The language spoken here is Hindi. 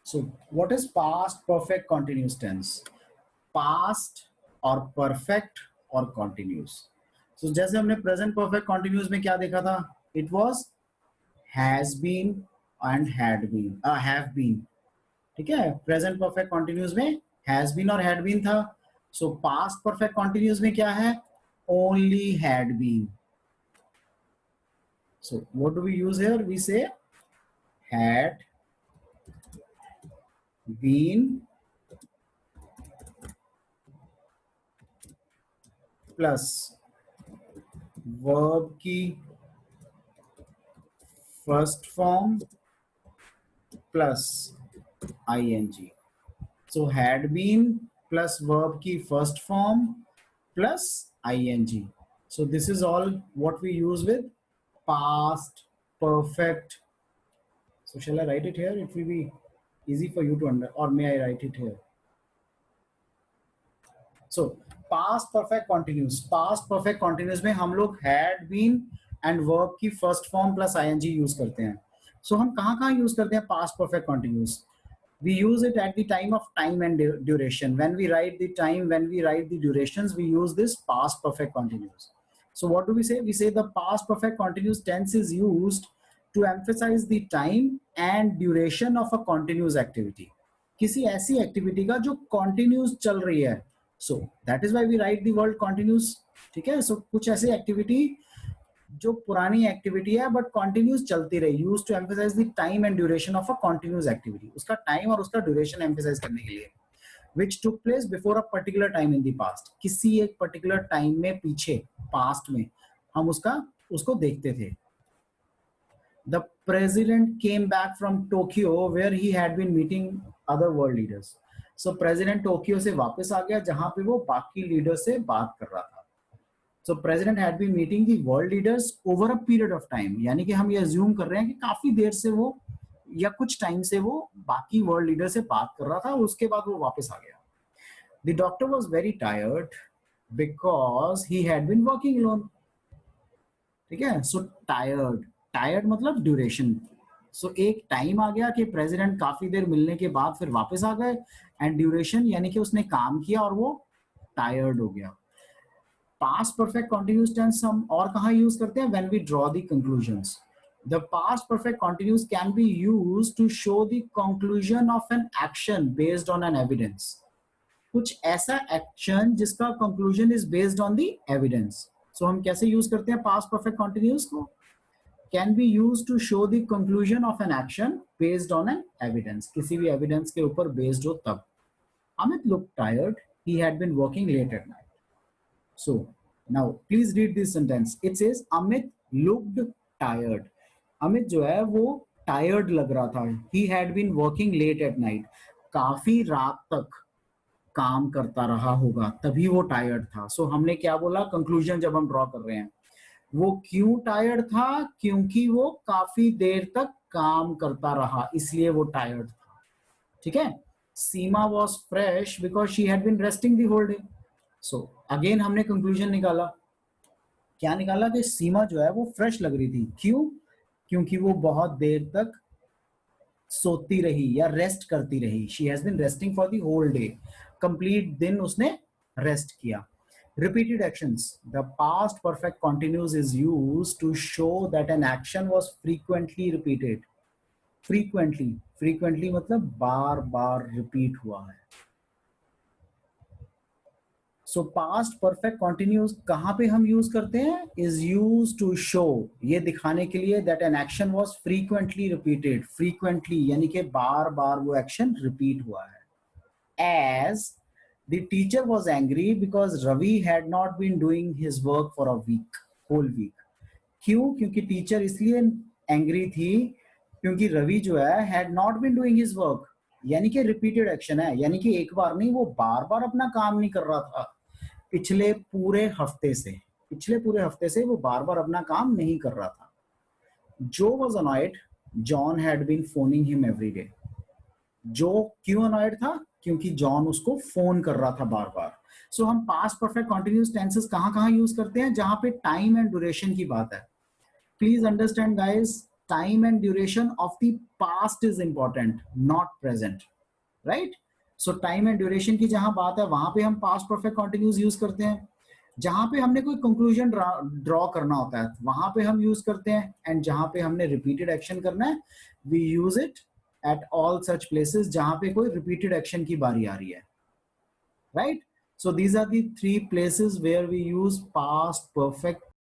So what is past perfect continuous tense? Past और perfect और continuous. So जैसे हमने present perfect continuous में क्या देखा था? It was has been and had been, have been. ठीक है, प्रेजेंट परफेक्ट कॉन्टिन्यूस में हैज बीन और हैड बीन था. सो पास्ट परफेक्ट कॉन्टिन्यूस में क्या है? Only had been. So what do we use here? We say had been plus verb की first form plus I N G. So had been plus verb की first form plus ing. So this is all what we use with past perfect. So shall I write it here? It will be easy for you to understand, or may I write it here? So past perfect continuous. Past perfect continuous में हम लोग had been and verb की first form plus ing use करते हैं. So हम कहाँ use करते हैं past perfect continuous? We use it at the time of time and duration. When we write the time, when we write the durations, we use this past perfect continuous. So what do we say? We say the past perfect continuous tense is used to emphasize the time and duration of a continuous activity. किसी ऐसी एक्टिविटी का जो continuous चल रही है. So that is why we write the word continuous. ठीक है? So कुछ ऐसी एक्टिविटी जो पुरानी एक्टिविटी है बट कॉन्टिन्यूस चलती रही. Use to emphasize the time and duration of a continuous activity. उसका टाइम और उसका ड्यूरेशन एम्फेसाइज करने के लिए. Which took place before a particular time in the past. किसी एक पर्टिकुलर टाइम में पीछे पास्ट में हम उसको देखते थे. The president came back from Tokyo where he had been meeting other world leaders. So president Tokyo से वापस आ गया जहां पे वो बाकी लीडर से बात कर रहा था. So president had been meeting the world leaders over a period of time. यानी कि हम ये assume कर रहे हैं कि काफी देर से वो या कुछ टाइम से वो बाकी वर्ल्ड लीडर से बात कर रहा था. उसके बाद वो वापस आ गया. The doctor was very tired because he had been working alone. ठीक है. So tired मतलब ड्यूरेशन. So एक टाइम आ गया कि प्रेसिडेंट काफी देर मिलने के बाद फिर वापस आ गए. एंड ड्यूरेशन यानी कि उसने काम किया और वो टायर्ड हो गया. Past perfect continuous tense हम और कहाँ यूज करते हैं? When we draw the conclusions. The past perfect continuous can be used to show the conclusion of an action based on an evidence. कुछ ऐसा एक्शन जिसका conclusion is based on the evidence. So हम कैसे यूज करते हैं past perfect continuous को? Can be used to show the conclusion of an action based on an evidence. किसी भी evidence के ऊपर based हो तब. Amit looked tired. He had been working late at night. So now please read this sentence. It says Amit looked tired. Amit जो है वो tired लग रहा था. He had been working late at night. काफी रात तक काम करता रहा होगा तभी वो tired था. So हमने क्या बोला? Conclusion जब हम draw कर रहे हैं, वो क्यों tired था? क्योंकि वो काफी देर तक काम करता रहा इसलिए वो tired था. ठीक है. Seema was fresh because she had been resting the whole day. So again हमने कंक्लूजन निकाला. क्या निकाला? कि सीमा जो है वो फ्रेश लग रही थी. क्यों? क्योंकि वो बहुत देर तक सोती रही या रेस्ट करती रही. She has been resting for the whole day. Complete दिन उसने रेस्ट किया. Repeated actions. The past perfect continuous is used to show that an action was frequently repeated. Frequently मतलब बार बार रिपीट हुआ है. सो पास्ट परफेक्ट कॉन्टिन्यूस कहाँ पे हम यूज करते हैं? इज यूज टू शो, ये दिखाने के लिए that an action was frequently repeated. Frequently यानी कि बार बार वो एक्शन रिपीट हुआ है. As the teacher was angry because Ravi had not been doing his work for a week, whole week. क्यों? क्योंकि टीचर इसलिए एंग्री थी क्योंकि रवि जो है had not been doing his work, यानी कि रिपीटेड एक्शन है. यानी कि एक बार नहीं, वो बार बार अपना काम नहीं कर रहा था. पिछले पूरे हफ्ते से वो बार बार अपना काम नहीं कर रहा था. Joe was annoyed, John had been phoning him every day. Joe क्यों अनॉयड था? क्योंकि जॉन उसको फोन कर रहा था बार बार. सो हम पास्ट परफेक्ट कॉन्टिन्यूस टेंसेस कहाँ कहाँ यूज करते हैं? जहां पे टाइम एंड ड्यूरेशन की बात है. Please understand guys, time and duration of the past is important, not present, right? So time and duration की जहां बात है वहां पे हम past perfect continuous यूज करते हैं. जहां पे हमने कोई कंक्लूजन ड्रॉ करना होता है वहां पे हम यूज करते हैं, एंड जहां पे हमने रिपीटेड एक्शन करना है we use it at all such places जहां पे कोई रिपीटेड एक्शन की बारी आ रही है, right? So these are the three places where we use past perfect